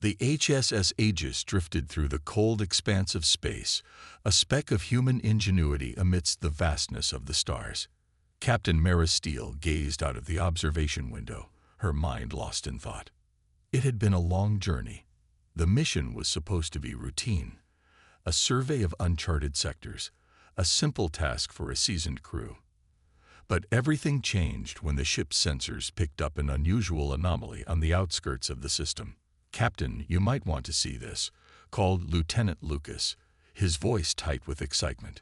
The HSS Aegis drifted through the cold expanse of space, a speck of human ingenuity amidst the vastness of the stars. Captain Mara Steele gazed out of the observation window, her mind lost in thought. It had been a long journey. The mission was supposed to be routine, a survey of uncharted sectors, a simple task for a seasoned crew. But everything changed when the ship's sensors picked up an unusual anomaly on the outskirts of the system. "Captain, you might want to see this," called Lieutenant Lucas, his voice tight with excitement.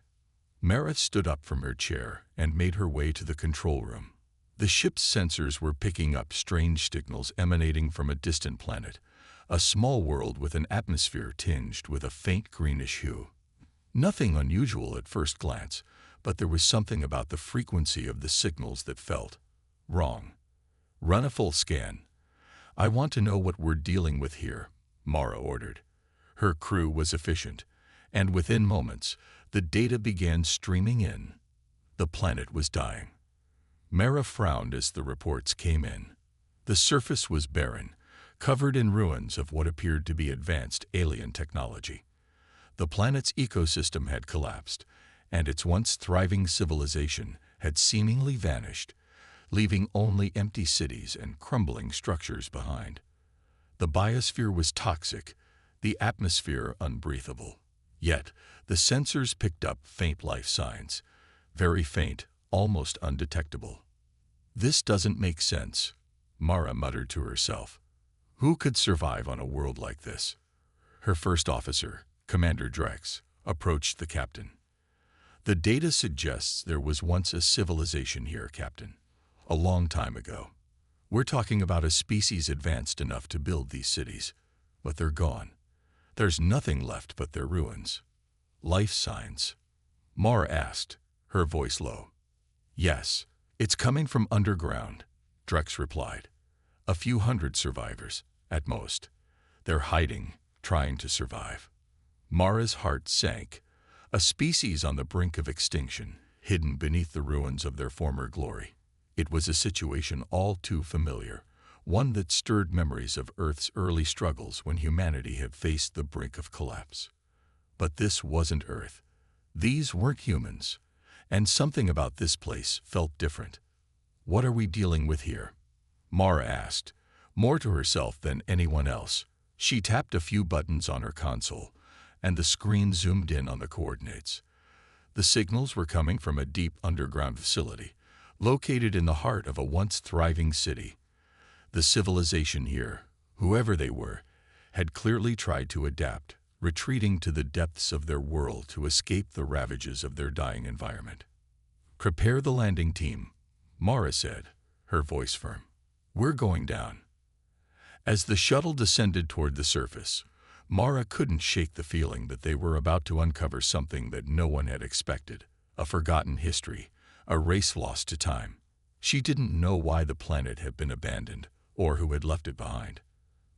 Mara stood up from her chair and made her way to the control room. The ship's sensors were picking up strange signals emanating from a distant planet, a small world with an atmosphere tinged with a faint greenish hue. Nothing unusual at first glance, but there was something about the frequency of the signals that felt wrong. "Run a full scan. I want to know what we're dealing with here," Mara ordered. Her crew was efficient, and within moments, the data began streaming in. The planet was dying. Mara frowned as the reports came in. The surface was barren, covered in ruins of what appeared to be advanced alien technology. The planet's ecosystem had collapsed, and its once thriving civilization had seemingly vanished, leaving only empty cities and crumbling structures behind. The biosphere was toxic, the atmosphere unbreathable. Yet, the sensors picked up faint life signs, very faint, almost undetectable. "This doesn't make sense," Mara muttered to herself. Who could survive on a world like this? Her first officer, Commander Drex, approached the captain. "The data suggests there was once a civilization here, Captain. A long time ago. We're talking about a species advanced enough to build these cities, but they're gone. There's nothing left but their ruins." "Life signs?" Mara asked, her voice low. "Yes, it's coming from underground," Drex replied. "A few hundred survivors, at most. They're hiding, trying to survive." Mara's heart sank. A species on the brink of extinction, hidden beneath the ruins of their former glory. It was a situation all too familiar, one that stirred memories of Earth's early struggles when humanity had faced the brink of collapse. But this wasn't Earth. These weren't humans, and something about this place felt different. "What are we dealing with here?" Mara asked, more to herself than anyone else. She tapped a few buttons on her console, and the screen zoomed in on the coordinates. The signals were coming from a deep underground facility, located in the heart of a once thriving city. The civilization here, whoever they were, had clearly tried to adapt, retreating to the depths of their world to escape the ravages of their dying environment. "Prepare the landing team," Mara said, her voice firm. "We're going down." As the shuttle descended toward the surface, Mara couldn't shake the feeling that they were about to uncover something that no one had expected, a forgotten history, a race lost to time. She didn't know why the planet had been abandoned, or who had left it behind,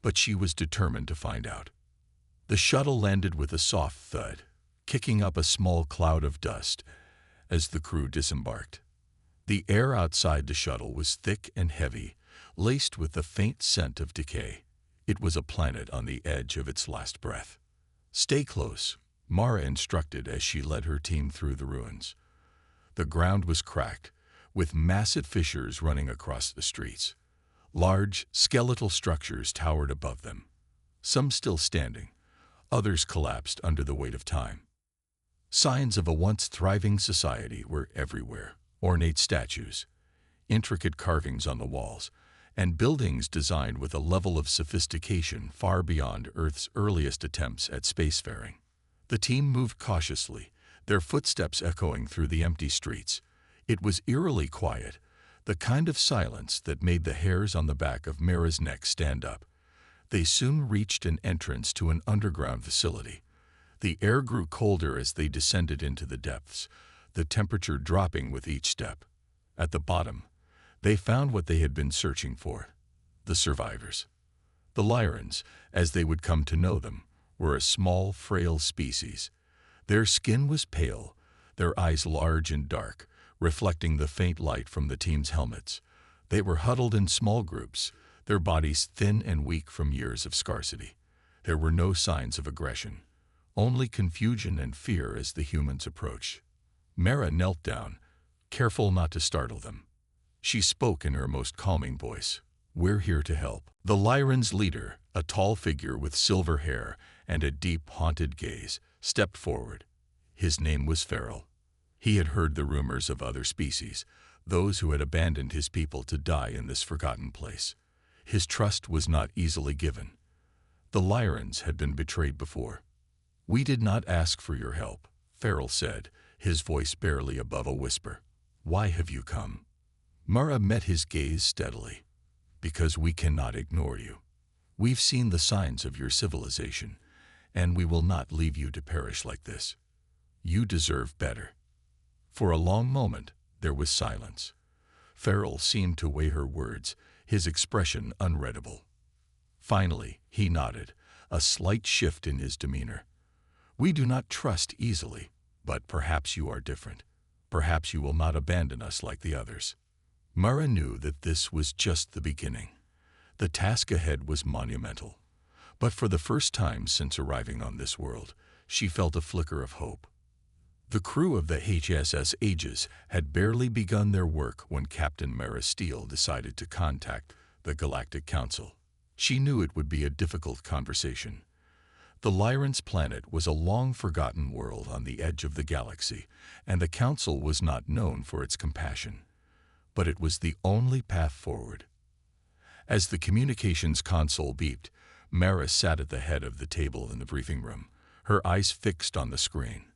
but she was determined to find out. The shuttle landed with a soft thud, kicking up a small cloud of dust as the crew disembarked. The air outside the shuttle was thick and heavy, laced with the faint scent of decay. It was a planet on the edge of its last breath. "Stay close," Mara instructed as she led her team through the ruins. The ground was cracked, with massive fissures running across the streets. Large, skeletal structures towered above them, some still standing, others collapsed under the weight of time. Signs of a once thriving society were everywhere: ornate statues, intricate carvings on the walls, and buildings designed with a level of sophistication far beyond Earth's earliest attempts at spacefaring. The team moved cautiously, their footsteps echoing through the empty streets. It was eerily quiet, the kind of silence that made the hairs on the back of Mara's neck stand up. They soon reached an entrance to an underground facility. The air grew colder as they descended into the depths, the temperature dropping with each step. At the bottom, they found what they had been searching for: the survivors. The Lyrans, as they would come to know them, were a small, frail species. Their skin was pale, their eyes large and dark, reflecting the faint light from the team's helmets. They were huddled in small groups, their bodies thin and weak from years of scarcity. There were no signs of aggression, only confusion and fear as the humans approached. Mara knelt down, careful not to startle them. She spoke in her most calming voice. "We're here to help." The Lyran's leader, a tall figure with silver hair and a deep, haunted gaze, stepped forward. His name was Feral. He had heard the rumors of other species, those who had abandoned his people to die in this forgotten place. His trust was not easily given. The Lyrans had been betrayed before. "We did not ask for your help," Feral said, his voice barely above a whisper. "Why have you come?" Mara met his gaze steadily. "Because we cannot ignore you. We've seen the signs of your civilization, and we will not leave you to perish like this. You deserve better." For a long moment, there was silence. Feral seemed to weigh her words, his expression unreadable. Finally, he nodded, a slight shift in his demeanor. "We do not trust easily, but perhaps you are different. Perhaps you will not abandon us like the others." Mara knew that this was just the beginning. The task ahead was monumental. But for the first time since arriving on this world, she felt a flicker of hope. The crew of the HSS Aegis had barely begun their work when Captain Mara Steele decided to contact the Galactic Council. She knew it would be a difficult conversation. The Lyran's planet was a long-forgotten world on the edge of the galaxy, and the Council was not known for its compassion. But it was the only path forward. As the communications console beeped, Mara sat at the head of the table in the briefing room, her eyes fixed on the screen.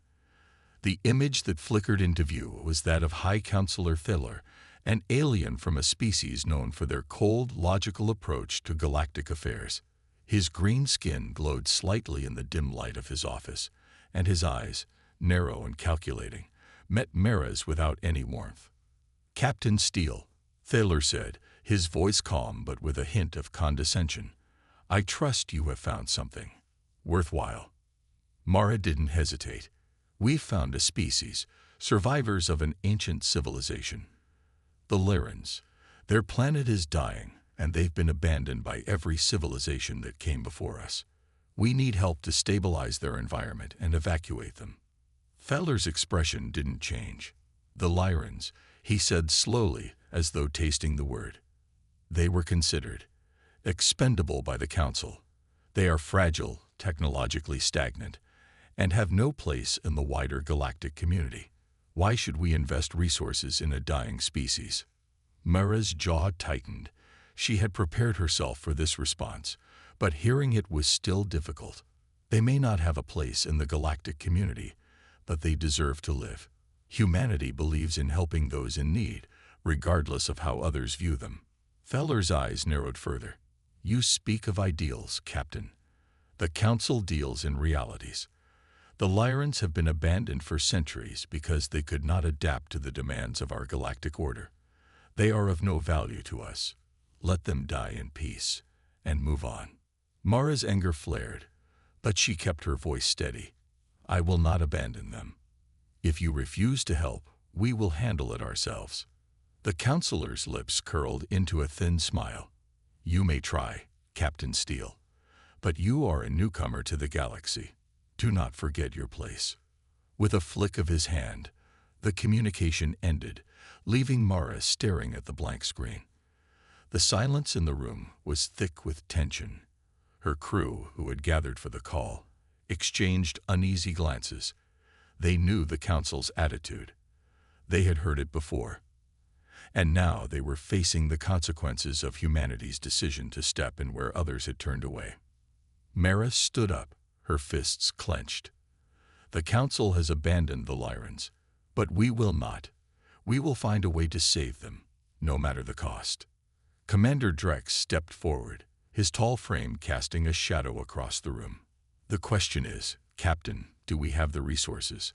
The image that flickered into view was that of High Counselor Thiller, an alien from a species known for their cold, logical approach to galactic affairs. His green skin glowed slightly in the dim light of his office, and his eyes, narrow and calculating, met Mara's without any warmth. "Captain Steele," Thaler said, his voice calm but with a hint of condescension, "I trust you have found something worthwhile." Mara didn't hesitate. "We've found a species, survivors of an ancient civilization. The Lyrans. Their planet is dying, and they've been abandoned by every civilization that came before us. We need help to stabilize their environment and evacuate them." Feller's expression didn't change. "The Lyrans," he said slowly, as though tasting the word. "They were considered expendable by the Council. They are fragile, technologically stagnant, and have no place in the wider galactic community. Why should we invest resources in a dying species?" Mara's jaw tightened. She had prepared herself for this response, but hearing it was still difficult. They may not have a place in the galactic community, but they deserve to live. Humanity believes in helping those in need, regardless of how others view them. Feller's eyes narrowed further. "You speak of ideals, Captain. The Council deals in realities. The Lyrans have been abandoned for centuries because they could not adapt to the demands of our galactic order. They are of no value to us. Let them die in peace, and move on." Mara's anger flared, but she kept her voice steady. "I will not abandon them. If you refuse to help, we will handle it ourselves." The counselor's lips curled into a thin smile. "You may try, Captain Steele, but you are a newcomer to the galaxy. Do not forget your place." With a flick of his hand, the communication ended, leaving Mara staring at the blank screen. The silence in the room was thick with tension. Her crew, who had gathered for the call, exchanged uneasy glances. They knew the Council's attitude. They had heard it before. And now they were facing the consequences of humanity's decision to step in where others had turned away. Mara stood up, her fists clenched. "The Council has abandoned the Lyrans, but we will not. We will find a way to save them, no matter the cost." Commander Drex stepped forward, his tall frame casting a shadow across the room. "The question is, Captain, do we have the resources?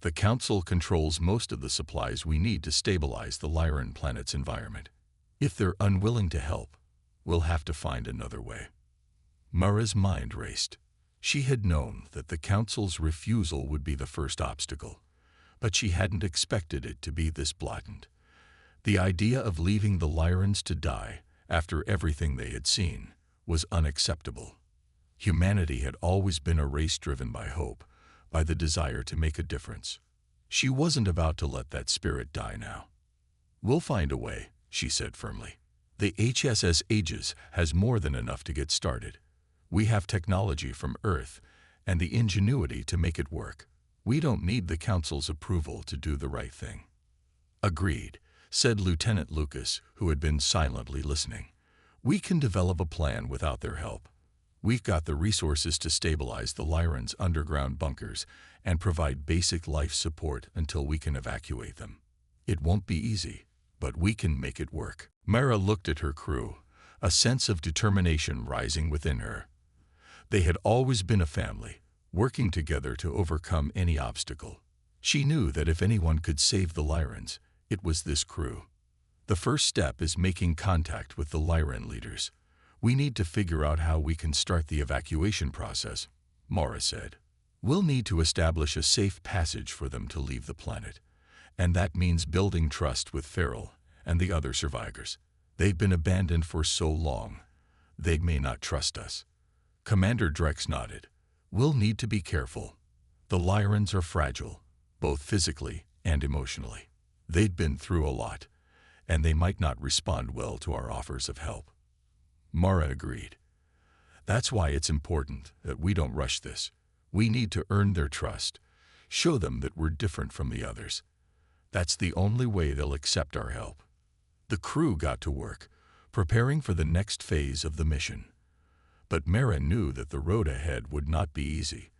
The Council controls most of the supplies we need to stabilize the Lyran planet's environment. If they're unwilling to help, we'll have to find another way." Mara's mind raced. She had known that the Council's refusal would be the first obstacle, but she hadn't expected it to be this blatant. The idea of leaving the Lyrans to die, after everything they had seen, was unacceptable. Humanity had always been a race driven by hope, by the desire to make a difference. She wasn't about to let that spirit die now. "We'll find a way," she said firmly. "The HSS Aegis has more than enough to get started. We have technology from Earth and the ingenuity to make it work. We don't need the Council's approval to do the right thing." "Agreed," said Lieutenant Lucas, who had been silently listening. "We can develop a plan without their help. We've got the resources to stabilize the Lyran's underground bunkers and provide basic life support until we can evacuate them. It won't be easy, but we can make it work." Mara looked at her crew, a sense of determination rising within her. They had always been a family, working together to overcome any obstacle. She knew that if anyone could save the Lyrans, it was this crew. "The first step is making contact with the Lyran leaders. We need to figure out how we can start the evacuation process," Mara said. "We'll need to establish a safe passage for them to leave the planet, and that means building trust with Farrell and the other survivors. They've been abandoned for so long, they may not trust us." Commander Drex nodded. "We'll need to be careful. The Lyrans are fragile, both physically and emotionally. They've been through a lot, and they might not respond well to our offers of help." Mara agreed. "That's why it's important that we don't rush this. We need to earn their trust, show them that we're different from the others. That's the only way they'll accept our help." The crew got to work, preparing for the next phase of the mission. But Mara knew that the road ahead would not be easy.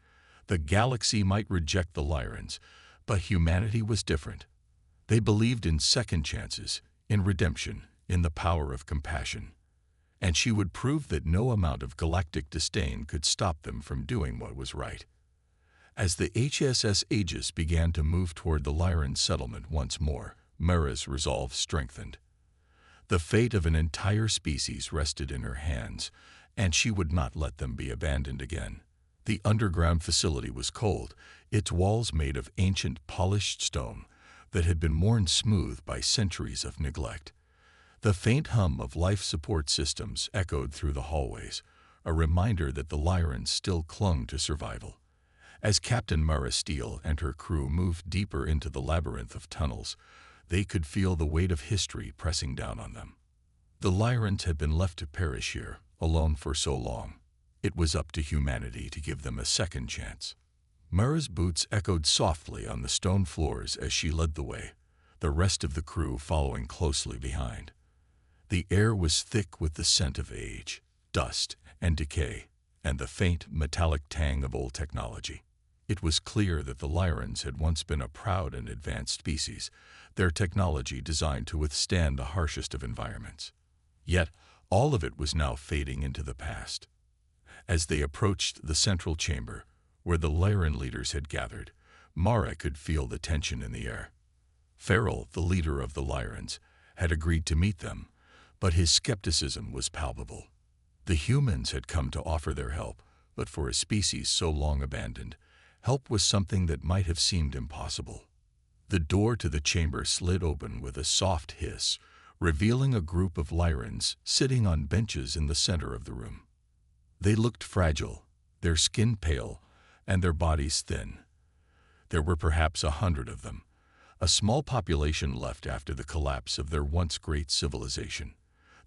The galaxy might reject the Lyrans, but humanity was different. They believed in second chances, in redemption, in the power of compassion. And she would prove that no amount of galactic disdain could stop them from doing what was right. As the HSS Aegis began to move toward the Lyran settlement once more, Mara's resolve strengthened. The fate of an entire species rested in her hands, and she would not let them be abandoned again. The underground facility was cold, its walls made of ancient polished stone that had been worn smooth by centuries of neglect. The faint hum of life support systems echoed through the hallways, a reminder that the Lyrans still clung to survival. As Captain Mara Steele and her crew moved deeper into the labyrinth of tunnels, they could feel the weight of history pressing down on them. The Lyrans had been left to perish here, alone for so long. It was up to humanity to give them a second chance. Mara's boots echoed softly on the stone floors as she led the way, the rest of the crew following closely behind. The air was thick with the scent of age, dust, and decay, and the faint, metallic tang of old technology. It was clear that the Lyrans had once been a proud and advanced species, their technology designed to withstand the harshest of environments. Yet, all of it was now fading into the past. As they approached the central chamber, where the Lyran leaders had gathered, Mara could feel the tension in the air. Farrell, the leader of the Lyrans, had agreed to meet them, but his skepticism was palpable. The humans had come to offer their help, but for a species so long abandoned, help was something that might have seemed impossible. The door to the chamber slid open with a soft hiss, revealing a group of Lyrans sitting on benches in the center of the room. They looked fragile, their skin pale, and their bodies thin. There were perhaps 100 of them, a small population left after the collapse of their once great civilization.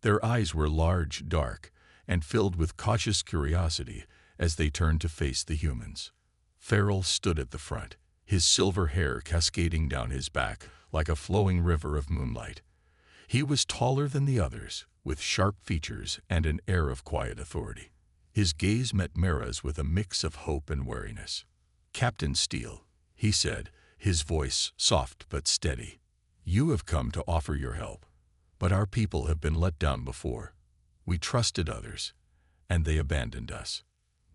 Their eyes were large, dark, and filled with cautious curiosity as they turned to face the humans. Farrell stood at the front, his silver hair cascading down his back like a flowing river of moonlight. He was taller than the others, with sharp features and an air of quiet authority. His gaze met Mara's with a mix of hope and wariness. "Captain Steele," he said, his voice soft but steady, "you have come to offer your help. But our people have been let down before. We trusted others, and they abandoned us."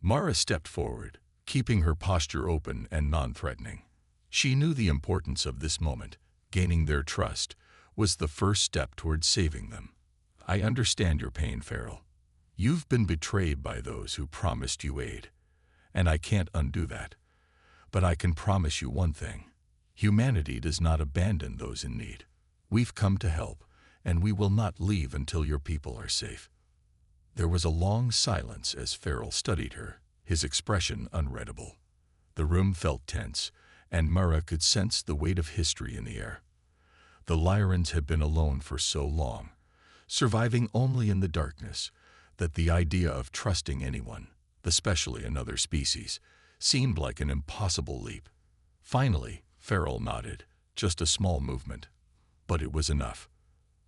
Mara stepped forward, keeping her posture open and non-threatening. She knew the importance of this moment. Gaining their trust was the first step towards saving them. "I understand your pain, Farrell. You've been betrayed by those who promised you aid, and I can't undo that. But I can promise you one thing. Humanity does not abandon those in need. We've come to help, and we will not leave until your people are safe." There was a long silence as Farrell studied her, his expression unreadable. The room felt tense, and Mara could sense the weight of history in the air. The Lyrans had been alone for so long, surviving only in the darkness, that the idea of trusting anyone, especially another species, seemed like an impossible leap. Finally, Farrell nodded, just a small movement. But it was enough.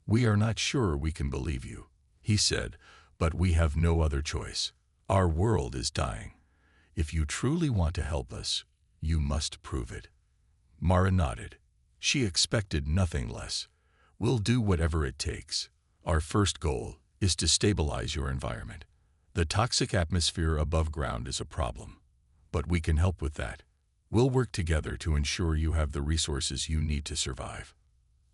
"We are not sure we can believe you," he said, "but we have no other choice. Our world is dying. If you truly want to help us, you must prove it." Mara nodded. She expected nothing less. "We'll do whatever it takes. Our first goal is to stabilize your environment. The toxic atmosphere above ground is a problem, but we can help with that. We'll work together to ensure you have the resources you need to survive."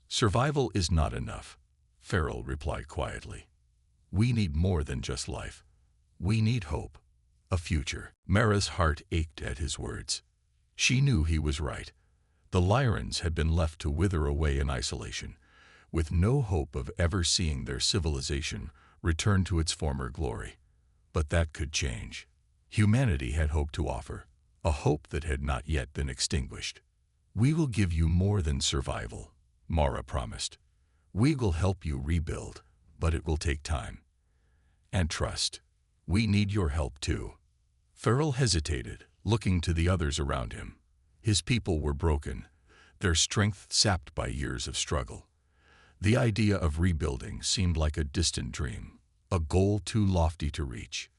"Survival is not enough," Farrell replied quietly. "We need more than just life. We need hope, a future." Mara's heart ached at his words. She knew he was right. The Lyrans had been left to wither away in isolation, with no hope of ever seeing their civilization return to its former glory. But that could change. Humanity had hope to offer, a hope that had not yet been extinguished. "We will give you more than survival," Mara promised. "We will help you rebuild, but it will take time. And trust. We need your help too." Farrell hesitated, looking to the others around him. His people were broken, their strength sapped by years of struggle. The idea of rebuilding seemed like a distant dream, a goal too lofty to reach.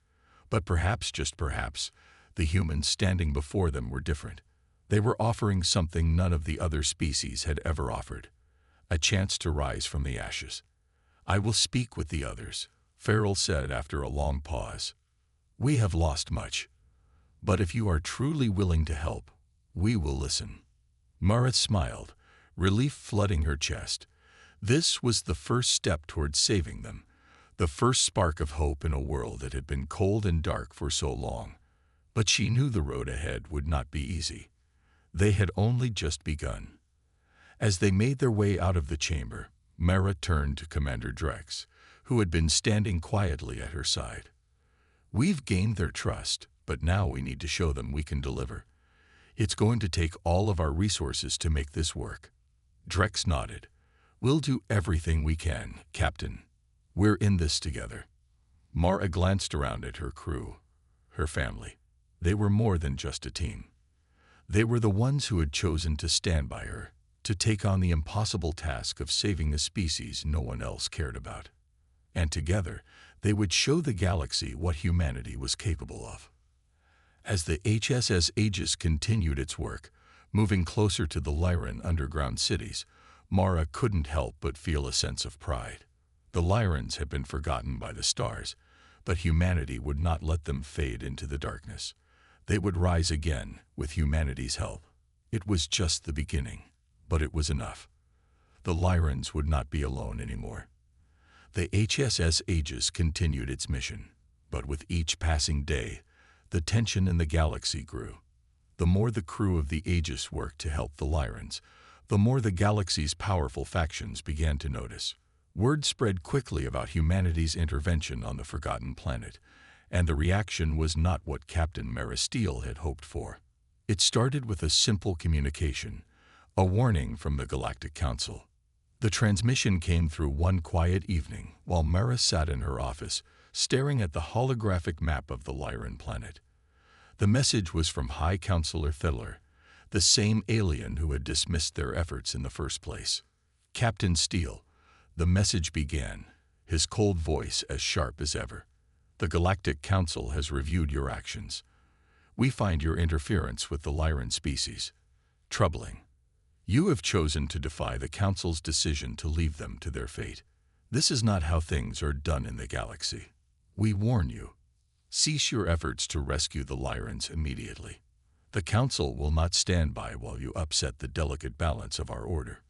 But perhaps, just perhaps, the humans standing before them were different. They were offering something none of the other species had ever offered, a chance to rise from the ashes. "I will speak with the others," Farrell said after a long pause. "We have lost much, but if you are truly willing to help, we will listen." Mara smiled, relief flooding her chest. This was the first step toward saving them, the first spark of hope in a world that had been cold and dark for so long. But she knew the road ahead would not be easy. They had only just begun. As they made their way out of the chamber, Mara turned to Commander Drex, who had been standing quietly at her side. "We've gained their trust, but now we need to show them we can deliver. It's going to take all of our resources to make this work." Drex nodded. "We'll do everything we can, Captain. We're in this together." Mara glanced around at her crew, her family. They were more than just a team. They were the ones who had chosen to stand by her, to take on the impossible task of saving a species no one else cared about. And together, they would show the galaxy what humanity was capable of. As the HSS Aegis continued its work, moving closer to the Lyran underground cities, Mara couldn't help but feel a sense of pride. The Lyrans had been forgotten by the stars, but humanity would not let them fade into the darkness. They would rise again with humanity's help. It was just the beginning, but it was enough. The Lyrans would not be alone anymore. The HSS Aegis continued its mission, but with each passing day, the tension in the galaxy grew. The more the crew of the Aegis worked to help the Lyrans, the more the galaxy's powerful factions began to notice. Word spread quickly about humanity's intervention on the forgotten planet, and the reaction was not what Captain Mara Steele had hoped for. It started with a simple communication, a warning from the Galactic Council. The transmission came through one quiet evening while Mara sat in her office, staring at the holographic map of the Lyran planet. The message was from High Counselor Thiller, the same alien who had dismissed their efforts in the first place. "Captain Steele," the message began, his cold voice as sharp as ever. "The Galactic Council has reviewed your actions. We find your interference with the Lyran species troubling. You have chosen to defy the Council's decision to leave them to their fate. This is not how things are done in the galaxy. We warn you. Cease your efforts to rescue the Lyrans immediately. The Council will not stand by while you upset the delicate balance of our order."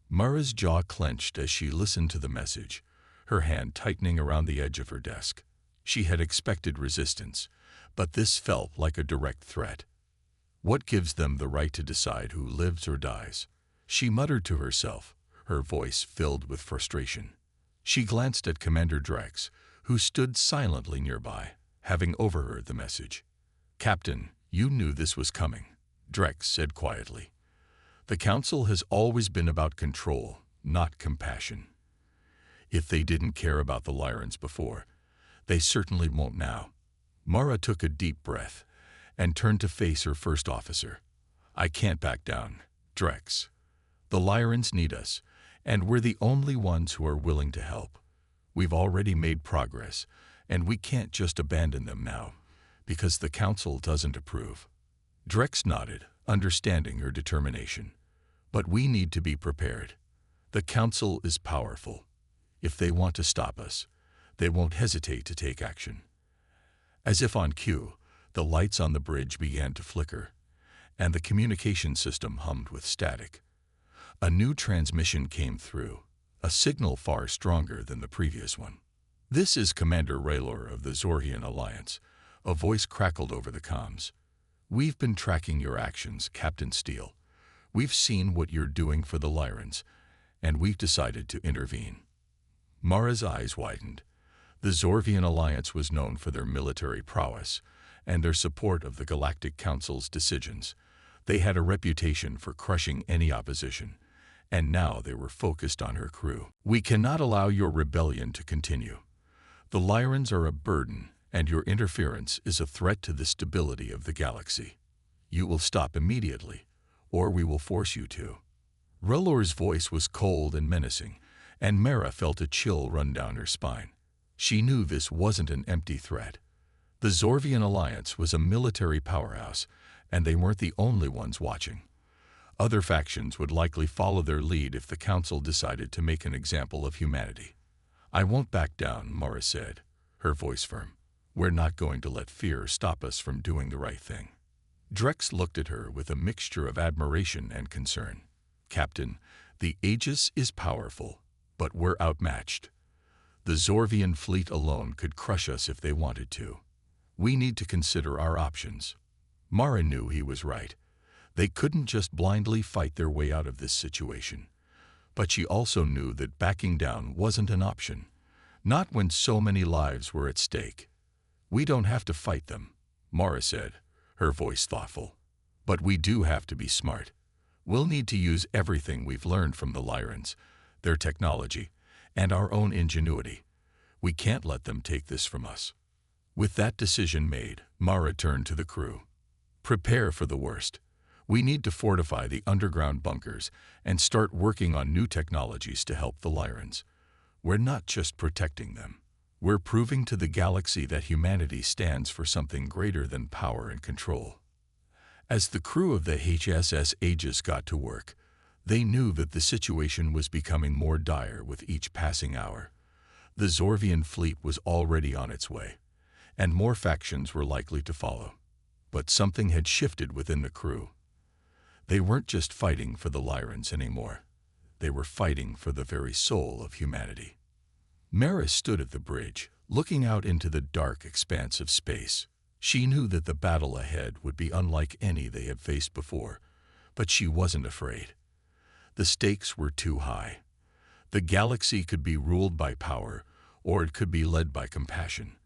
Mara's jaw clenched as she listened to the message, her hand tightening around the edge of her desk. She had expected resistance, but this felt like a direct threat. What gives them the right to decide who lives or dies? She muttered to herself, her voice filled with frustration. She glanced at Commander Drex, who stood silently nearby, having overheard the message. "Captain, you knew this was coming," Drex said quietly. "The Council has always been about control, not compassion. If they didn't care about the Lyrans before, they certainly won't now." Mara took a deep breath and turned to face her first officer. "I can't back down, Drex. The Lyrans need us, and we're the only ones who are willing to help. We've already made progress, and we can't just abandon them now, because the Council doesn't approve." Drex nodded, understanding her determination. "But we need to be prepared. The Council is powerful. If they want to stop us, they won't hesitate to take action." As if on cue, the lights on the bridge began to flicker, and the communication system hummed with static. A new transmission came through, a signal far stronger than the previous one. "This is Commander Raylor of the Zorhian Alliance," a voice crackled over the comms. "We've been tracking your actions, Captain Steele. We've seen what you're doing for the Lyrans, and we've decided to intervene." Mara's eyes widened. The Zorvian Alliance was known for their military prowess and their support of the Galactic Council's decisions. They had a reputation for crushing any opposition, and now they were focused on her crew. "We cannot allow your rebellion to continue. The Lyrans are a burden, and your interference is a threat to the stability of the galaxy. You will stop immediately, or we will force you to." Raylor's voice was cold and menacing, and Mara felt a chill run down her spine. She knew this wasn't an empty threat. The Zorvian Alliance was a military powerhouse, and they weren't the only ones watching. Other factions would likely follow their lead if the Council decided to make an example of humanity. "I won't back down," Mara said, her voice firm. "We're not going to let fear stop us from doing the right thing." Drex looked at her with a mixture of admiration and concern. "Captain, the Aegis is powerful, but we're outmatched. The Zorvian fleet alone could crush us if they wanted to. We need to consider our options." Mara knew he was right. They couldn't just blindly fight their way out of this situation. But she also knew that backing down wasn't an option, not when so many lives were at stake. "We don't have to fight them," Mara said, her voice thoughtful. "But we do have to be smart. We'll need to use everything we've learned from the Lyrans, their technology, and our own ingenuity. We can't let them take this from us." With that decision made, Mara turned to the crew. "Prepare for the worst. We need to fortify the underground bunkers and start working on new technologies to help the Lyrans. We're not just protecting them. We're proving to the galaxy that humanity stands for something greater than power and control." As the crew of the HSS Aegis got to work, they knew that the situation was becoming more dire with each passing hour. The Zorvian fleet was already on its way, and more factions were likely to follow. But something had shifted within the crew. They weren't just fighting for the Lyrans anymore. They were fighting for the very soul of humanity. Mara stood at the bridge, looking out into the dark expanse of space. She knew that the battle ahead would be unlike any they had faced before, but she wasn't afraid. The stakes were too high. The galaxy could be ruled by power, or it could be led by compassion,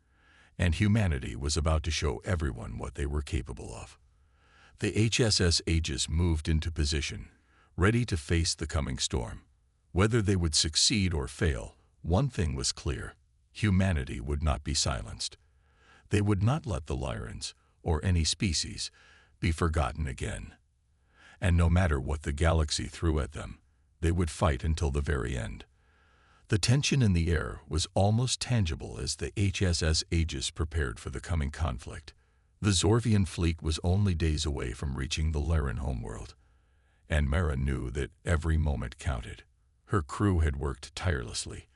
and humanity was about to show everyone what they were capable of. The HSS Aegis moved into position, ready to face the coming storm. Whether they would succeed or fail, one thing was clear: humanity would not be silenced. They would not let the Lyrans, or any species, be forgotten again. And no matter what the galaxy threw at them, they would fight until the very end. The tension in the air was almost tangible as the HSS Aegis prepared for the coming conflict. The Zorvian fleet was only days away from reaching the Lyran homeworld, and Mara knew that every moment counted. Her crew had worked tirelessly,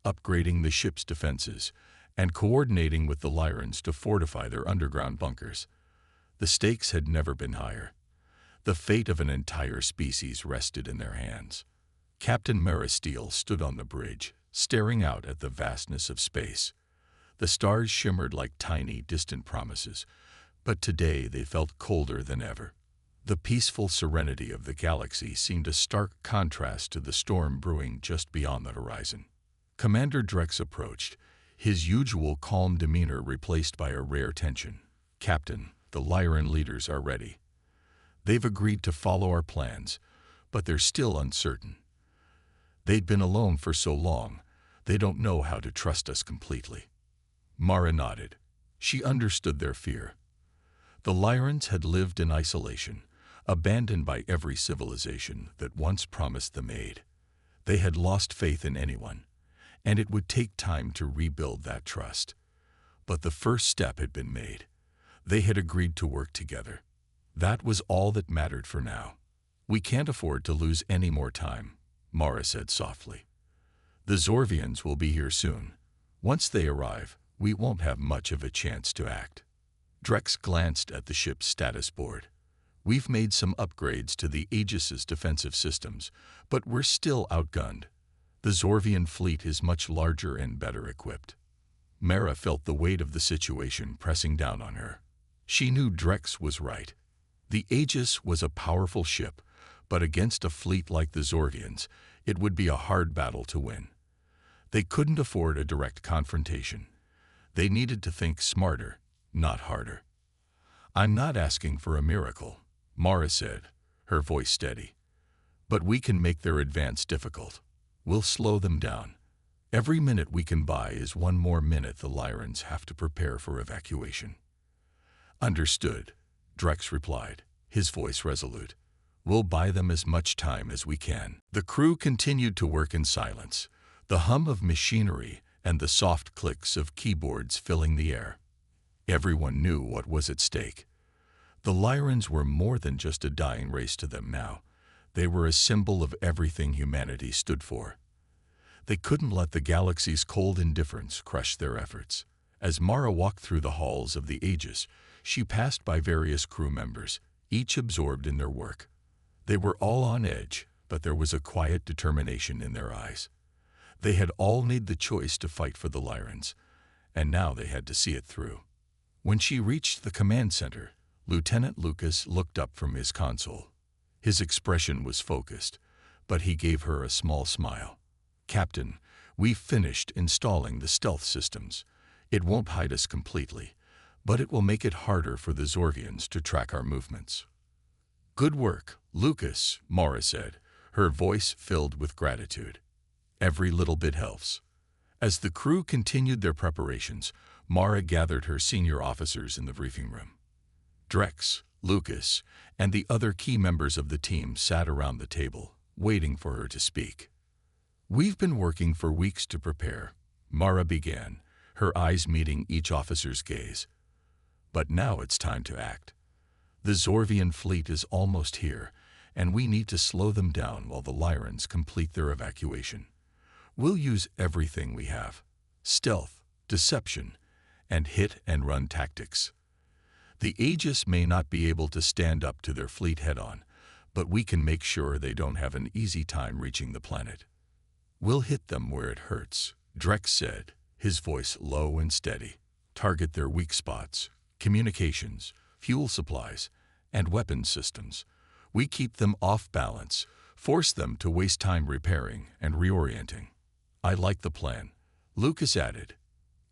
upgrading the ship's defenses and coordinating with the Lyrans to fortify their underground bunkers. The stakes had never been higher. The fate of an entire species rested in their hands. Captain Mara Steele stood on the bridge, staring out at the vastness of space. The stars shimmered like tiny, distant promises, but today they felt colder than ever. The peaceful serenity of the galaxy seemed a stark contrast to the storm brewing just beyond the horizon. Commander Drex approached, his usual calm demeanor replaced by a rare tension. "Captain, the Lyran leaders are ready. They've agreed to follow our plans, but they're still uncertain. They'd been alone for so long, they don't know how to trust us completely." Mara nodded. She understood their fear. The Lyrans had lived in isolation, abandoned by every civilization that once promised them aid. They had lost faith in anyone, and it would take time to rebuild that trust. But the first step had been made. They had agreed to work together. That was all that mattered for now. "We can't afford to lose any more time," Mara said softly. "The Zorvians will be here soon. Once they arrive, we won't have much of a chance to act." Drex glanced at the ship's status board. "We've made some upgrades to the Aegis's defensive systems, but we're still outgunned. The Zorvian fleet is much larger and better equipped." Mara felt the weight of the situation pressing down on her. She knew Drex was right. The Aegis was a powerful ship, but against a fleet like the Zorvians, it would be a hard battle to win. They couldn't afford a direct confrontation. They needed to think smarter, not harder. "I'm not asking for a miracle," Mara said, her voice steady. "But we can make their advance difficult. We'll slow them down. Every minute we can buy is one more minute the Lyrans have to prepare for evacuation." "Understood," Drex replied, his voice resolute. "We'll buy them as much time as we can." The crew continued to work in silence, the hum of machinery and the soft clicks of keyboards filling the air. Everyone knew what was at stake. The Lyrans were more than just a dying race to them now. They were a symbol of everything humanity stood for. They couldn't let the galaxy's cold indifference crush their efforts. As Mara walked through the halls of the Aegis, she passed by various crew members, each absorbed in their work. They were all on edge, but there was a quiet determination in their eyes. They had all made the choice to fight for the Lyrans, and now they had to see it through. When she reached the command center, Lieutenant Lucas looked up from his console. His expression was focused, but he gave her a small smile. "Captain, we've finished installing the stealth systems. It won't hide us completely, but it will make it harder for the Zorvians to track our movements." "Good work, Lucas," Mara said, her voice filled with gratitude. "Every little bit helps." As the crew continued their preparations, Mara gathered her senior officers in the briefing room. Drex, Lucas, and the other key members of the team sat around the table, waiting for her to speak. "We've been working for weeks to prepare," Mara began, her eyes meeting each officer's gaze. "But now it's time to act. The Zorvian fleet is almost here, and we need to slow them down while the Lyrans complete their evacuation. We'll use everything we have: stealth, deception, and hit-and-run tactics. The Aegis may not be able to stand up to their fleet head-on, but we can make sure they don't have an easy time reaching the planet." "We'll hit them where it hurts," Drex said, his voice low and steady. "Target their weak spots: communications, fuel supplies, and weapons systems. We keep them off balance, force them to waste time repairing and reorienting." "I like the plan," Lucas added.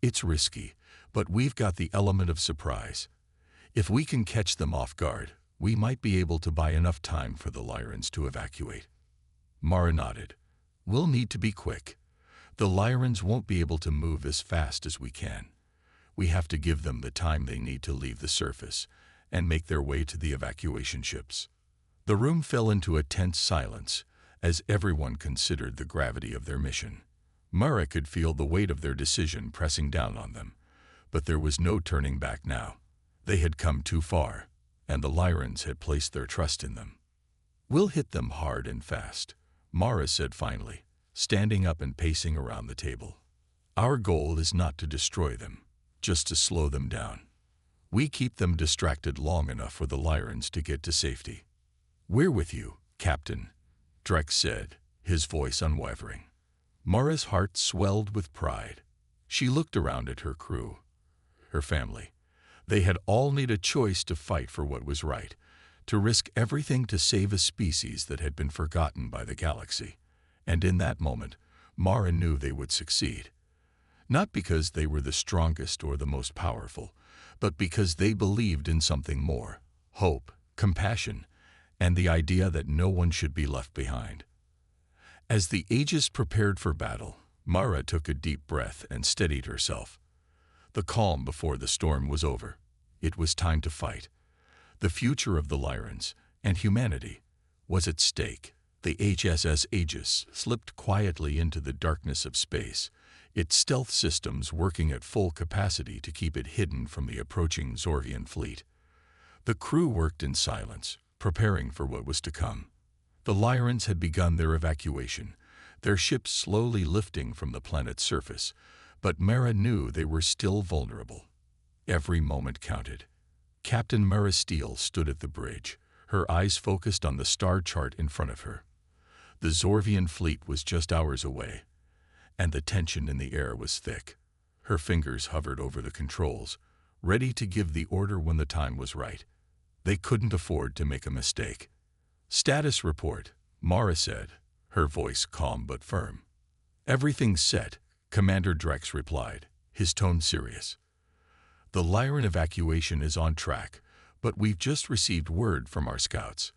"It's risky, but we've got the element of surprise. If we can catch them off guard, we might be able to buy enough time for the Lyrans to evacuate." Mara nodded. "We'll need to be quick. The Lyrans won't be able to move as fast as we can. We have to give them the time they need to leave the surface and make their way to the evacuation ships." The room fell into a tense silence as everyone considered the gravity of their mission. Mara could feel the weight of their decision pressing down on them, but there was no turning back now. They had come too far, and the Lyrans had placed their trust in them. "We'll hit them hard and fast," Mara said finally, standing up and pacing around the table. "Our goal is not to destroy them, just to slow them down. We keep them distracted long enough for the Lyrans to get to safety." "We're with you, Captain," Drex said, his voice unwavering. Mara's heart swelled with pride. She looked around at her crew, her family. They had all made a choice to fight for what was right, to risk everything to save a species that had been forgotten by the galaxy. And in that moment, Mara knew they would succeed. Not because they were the strongest or the most powerful, but because they believed in something more: hope, compassion, and the idea that no one should be left behind. As the Aegis prepared for battle, Mara took a deep breath and steadied herself. The calm before the storm was over. It was time to fight. The future of the Lyrans, and humanity, was at stake. The HSS Aegis slipped quietly into the darkness of space, its stealth systems working at full capacity to keep it hidden from the approaching Zorvian fleet. The crew worked in silence, preparing for what was to come. The Lyrans had begun their evacuation, their ships slowly lifting from the planet's surface, but Mara knew they were still vulnerable. Every moment counted. Captain Mara Steele stood at the bridge, her eyes focused on the star chart in front of her. The Zorvian fleet was just hours away, and the tension in the air was thick. Her fingers hovered over the controls, ready to give the order when the time was right. They couldn't afford to make a mistake. "Status report," Mara said, her voice calm but firm. "Everything's set," Commander Drex replied, his tone serious. "The Lyran evacuation is on track, but we've just received word from our scouts.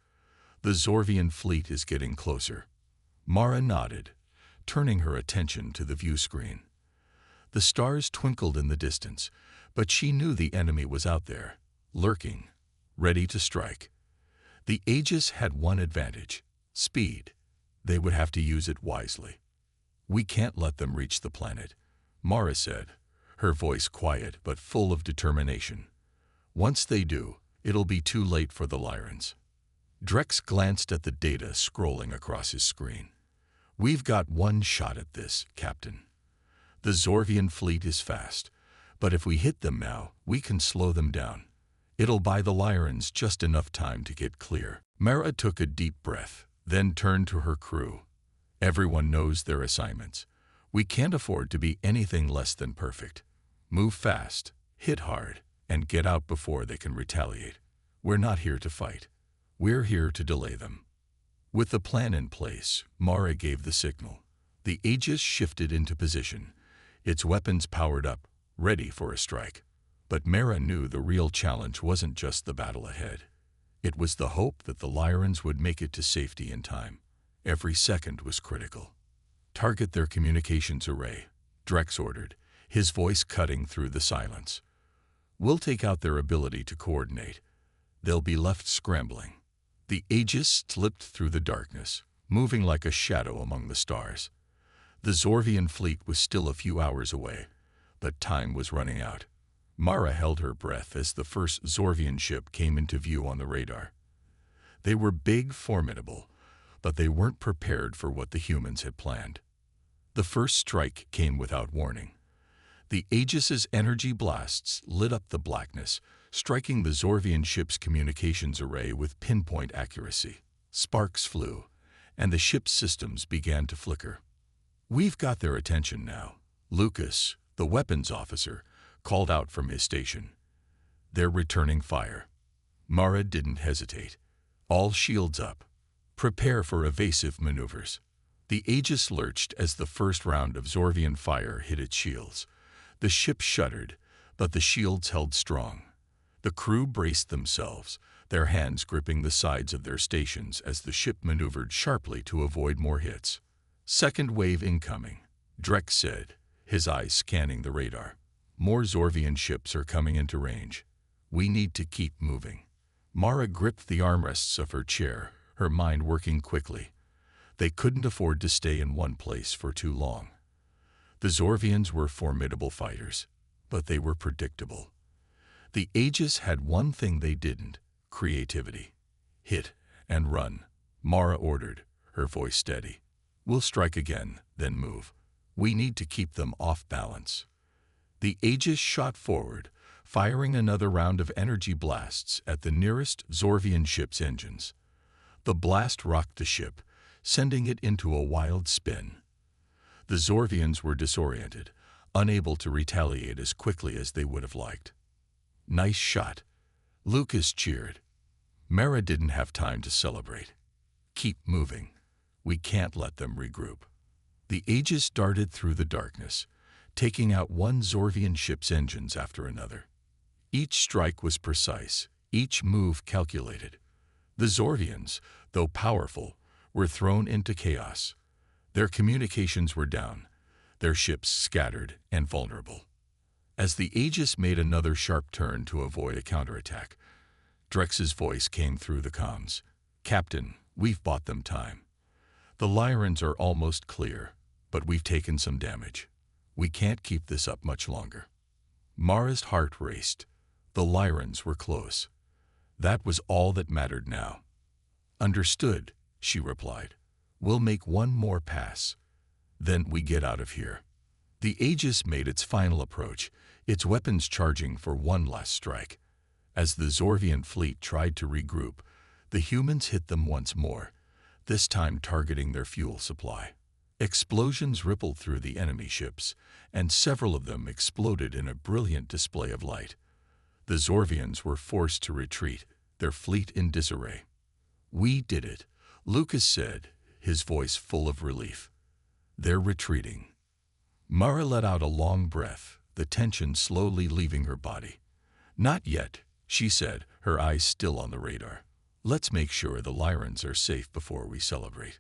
The Zorvian fleet is getting closer." Mara nodded, turning her attention to the view screen. The stars twinkled in the distance, but she knew the enemy was out there, lurking, ready to strike. The Aegis had one advantage: speed. They would have to use it wisely. "We can't let them reach the planet," Mara said, her voice quiet but full of determination. "Once they do, it'll be too late for the Lyrans." Drex glanced at the data scrolling across his screen. "We've got one shot at this, Captain. The Zorvian fleet is fast, but if we hit them now, we can slow them down. It'll buy the Lyrans just enough time to get clear." Mara took a deep breath, then turned to her crew. "Everyone knows their assignments. We can't afford to be anything less than perfect. Move fast, hit hard, and get out before they can retaliate. We're not here to fight. We're here to delay them." With the plan in place, Mara gave the signal. The Aegis shifted into position, its weapons powered up, ready for a strike. But Mara knew the real challenge wasn't just the battle ahead. It was the hope that the Lyrans would make it to safety in time. Every second was critical. "Target their communications array," Drex ordered, his voice cutting through the silence. "We'll take out their ability to coordinate. They'll be left scrambling." The Aegis slipped through the darkness, moving like a shadow among the stars. The Zorvian fleet was still a few hours away, but time was running out. Mara held her breath as the first Zorvian ship came into view on the radar. They were big, formidable, but they weren't prepared for what the humans had planned. The first strike came without warning. The Aegis's energy blasts lit up the blackness, striking the Zorvian ship's communications array with pinpoint accuracy. Sparks flew, and the ship's systems began to flicker. "We've got their attention now," Lucas, the weapons officer, called out from his station. "They're returning fire." Mara didn't hesitate. "All shields up. Prepare for evasive maneuvers." The Aegis lurched as the first round of Zorvian fire hit its shields. The ship shuddered, but the shields held strong. The crew braced themselves, their hands gripping the sides of their stations as the ship maneuvered sharply to avoid more hits. "Second wave incoming," Drex said, his eyes scanning the radar. "More Zorvian ships are coming into range. We need to keep moving." Mara gripped the armrests of her chair, her mind working quickly. They couldn't afford to stay in one place for too long. The Zorvians were formidable fighters, but they were predictable. The Aegis had one thing they didn't: creativity. "Hit and run," Mara ordered, her voice steady. "We'll strike again, then move. We need to keep them off balance." The Aegis shot forward, firing another round of energy blasts at the nearest Zorvian ship's engines. The blast rocked the ship, sending it into a wild spin. The Zorvians were disoriented, unable to retaliate as quickly as they would have liked. "Nice shot," Lucas cheered. Mara didn't have time to celebrate. "Keep moving. We can't let them regroup." The Aegis darted through the darkness, taking out one Zorvian ship's engines after another. Each strike was precise, each move calculated. The Zorvians, though powerful, were thrown into chaos. Their communications were down, their ships scattered and vulnerable. As the Aegis made another sharp turn to avoid a counterattack, Drex's voice came through the comms. "Captain, we've bought them time. The Lyrans are almost clear, but we've taken some damage. We can't keep this up much longer." Mara's heart raced. The Lyrans were close. That was all that mattered now. "Understood," she replied. "We'll make one more pass. Then we get out of here." The Aegis made its final approach, its weapons charging for one last strike. As the Zorvian fleet tried to regroup, the humans hit them once more, this time targeting their fuel supply. Explosions rippled through the enemy ships, and several of them exploded in a brilliant display of light. The Zorvians were forced to retreat, their fleet in disarray. "We did it," Lucas said, his voice full of relief. "They're retreating." Mara let out a long breath, the tension slowly leaving her body. "Not yet," she said, her eyes still on the radar. "Let's make sure the Lyrans are safe before we celebrate."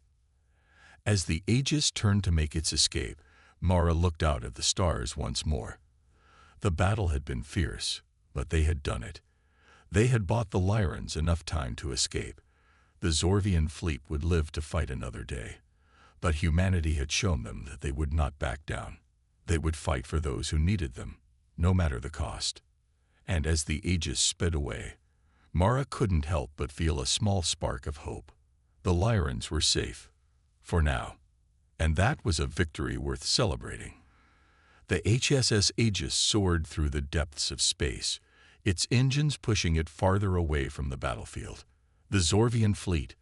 As the Aegis turned to make its escape, Mara looked out at the stars once more. The battle had been fierce, but they had done it. They had bought the Lyrans enough time to escape. The Zorvian fleet would live to fight another day. But humanity had shown them that they would not back down. They would fight for those who needed them, no matter the cost. And as the Aegis sped away, Mara couldn't help but feel a small spark of hope. The Lyrans were safe, for now. And that was a victory worth celebrating. The HSS Aegis soared through the depths of space, its engines pushing it farther away from the battlefield. The Zorvian fleet,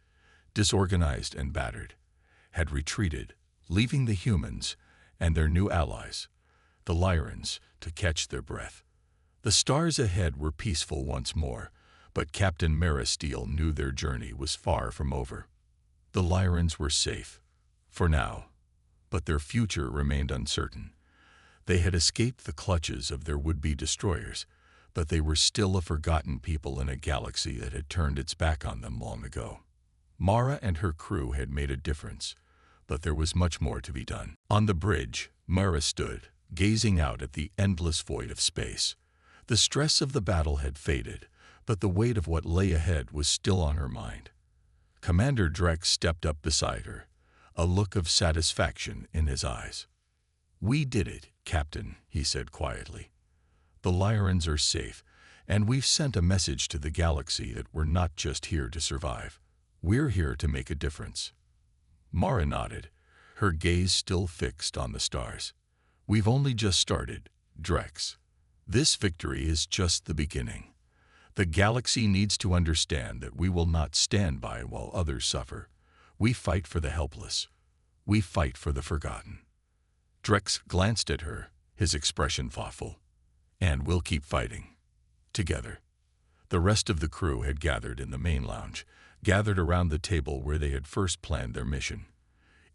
disorganized and battered, had retreated, leaving the humans and their new allies, the Lyrans, to catch their breath. The stars ahead were peaceful once more, but Captain Maristeel knew their journey was far from over. The Lyrans were safe, for now, but their future remained uncertain. They had escaped the clutches of their would-be destroyers, but they were still a forgotten people in a galaxy that had turned its back on them long ago. Mara and her crew had made a difference, but there was much more to be done. On the bridge, Mara stood, gazing out at the endless void of space. The stress of the battle had faded, but the weight of what lay ahead was still on her mind. Commander Drex stepped up beside her, a look of satisfaction in his eyes. "We did it, Captain," he said quietly. "The Lyrans are safe, and we've sent a message to the galaxy that we're not just here to survive. We're here to make a difference." Mara nodded, her gaze still fixed on the stars. "We've only just started, Drex. This victory is just the beginning. The galaxy needs to understand that we will not stand by while others suffer. We fight for the helpless. We fight for the forgotten." Drex glanced at her, his expression thoughtful. "And we'll keep fighting. Together." The rest of the crew had gathered in the main lounge, gathered around the table where they had first planned their mission.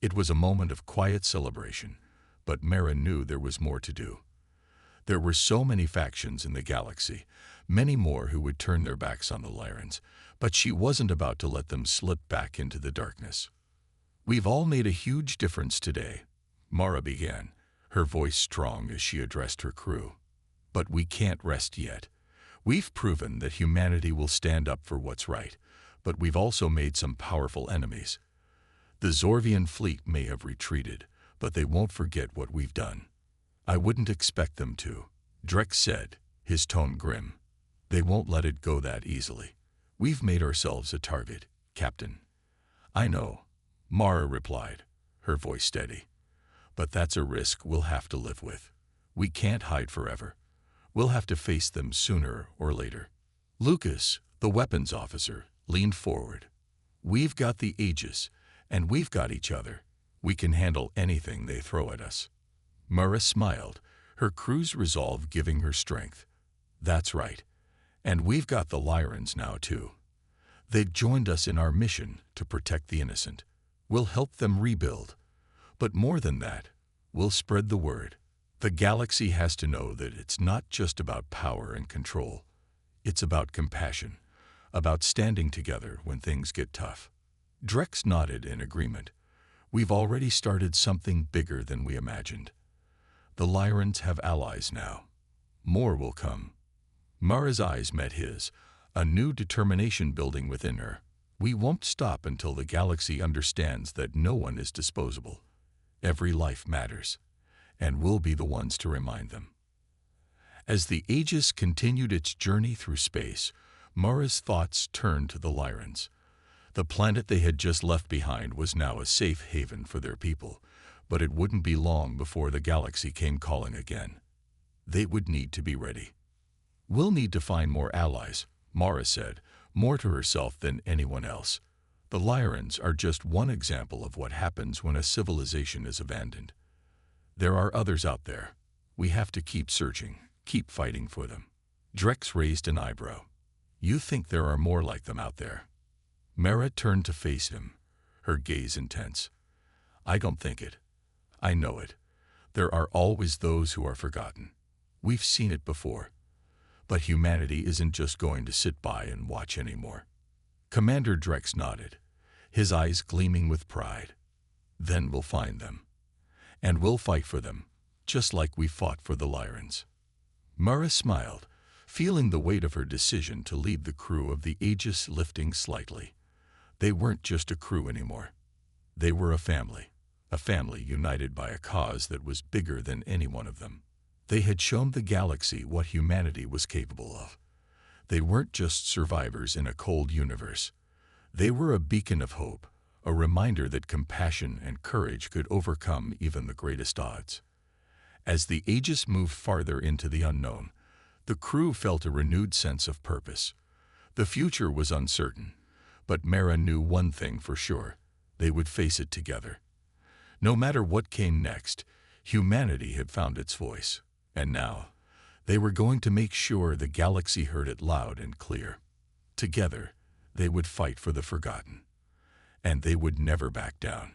It was a moment of quiet celebration, but Mara knew there was more to do. There were so many factions in the galaxy, many more who would turn their backs on the Lyrans, but she wasn't about to let them slip back into the darkness. "We've all made a huge difference today," Mara began, her voice strong as she addressed her crew. "But we can't rest yet. We've proven that humanity will stand up for what's right, but we've also made some powerful enemies. The Zorvian fleet may have retreated, but they won't forget what we've done." "I wouldn't expect them to," Drex said, his tone grim. "They won't let it go that easily. We've made ourselves a target, Captain." "I know," Mara replied, her voice steady. "But that's a risk we'll have to live with. We can't hide forever. We'll have to face them sooner or later." Lucas, the weapons officer, leaned forward. "We've got the Aegis, and we've got each other. We can handle anything they throw at us." Mara smiled, her crew's resolve giving her strength. "That's right. And we've got the Lyrans now, too. They've joined us in our mission to protect the innocent. We'll help them rebuild. But more than that, we'll spread the word. The galaxy has to know that it's not just about power and control. It's about compassion, about standing together when things get tough. Drex nodded in agreement. We've already started something bigger than we imagined. The Lyrans have allies now. More will come. Mara's eyes met his, a new determination building within her. We won't stop until the galaxy understands that no one is disposable. Every life matters, and we'll be the ones to remind them. As the Aegis continued its journey through space, Mara's thoughts turned to the Lyrans. The planet they had just left behind was now a safe haven for their people, but it wouldn't be long before the galaxy came calling again. They would need to be ready. We'll need to find more allies, Mara said, more to herself than anyone else. The Lyrans are just one example of what happens when a civilization is abandoned. There are others out there. We have to keep searching, keep fighting for them. Drex raised an eyebrow. You think there are more like them out there? Mara turned to face him, her gaze intense. I don't think it. I know it. There are always those who are forgotten. We've seen it before. But humanity isn't just going to sit by and watch anymore. Commander Drex nodded, his eyes gleaming with pride. Then we'll find them. And we'll fight for them, just like we fought for the Lyrans. Mara smiled, feeling the weight of her decision to lead the crew of the Aegis lifting slightly. They weren't just a crew anymore. They were a family united by a cause that was bigger than any one of them. They had shown the galaxy what humanity was capable of. They weren't just survivors in a cold universe. They were a beacon of hope, a reminder that compassion and courage could overcome even the greatest odds. As the Aegis moved farther into the unknown, the crew felt a renewed sense of purpose. The future was uncertain, but Mara knew one thing for sure: they would face it together. No matter what came next, humanity had found its voice, and now they were going to make sure the galaxy heard it loud and clear. Together, they would fight for the forgotten, and they would never back down.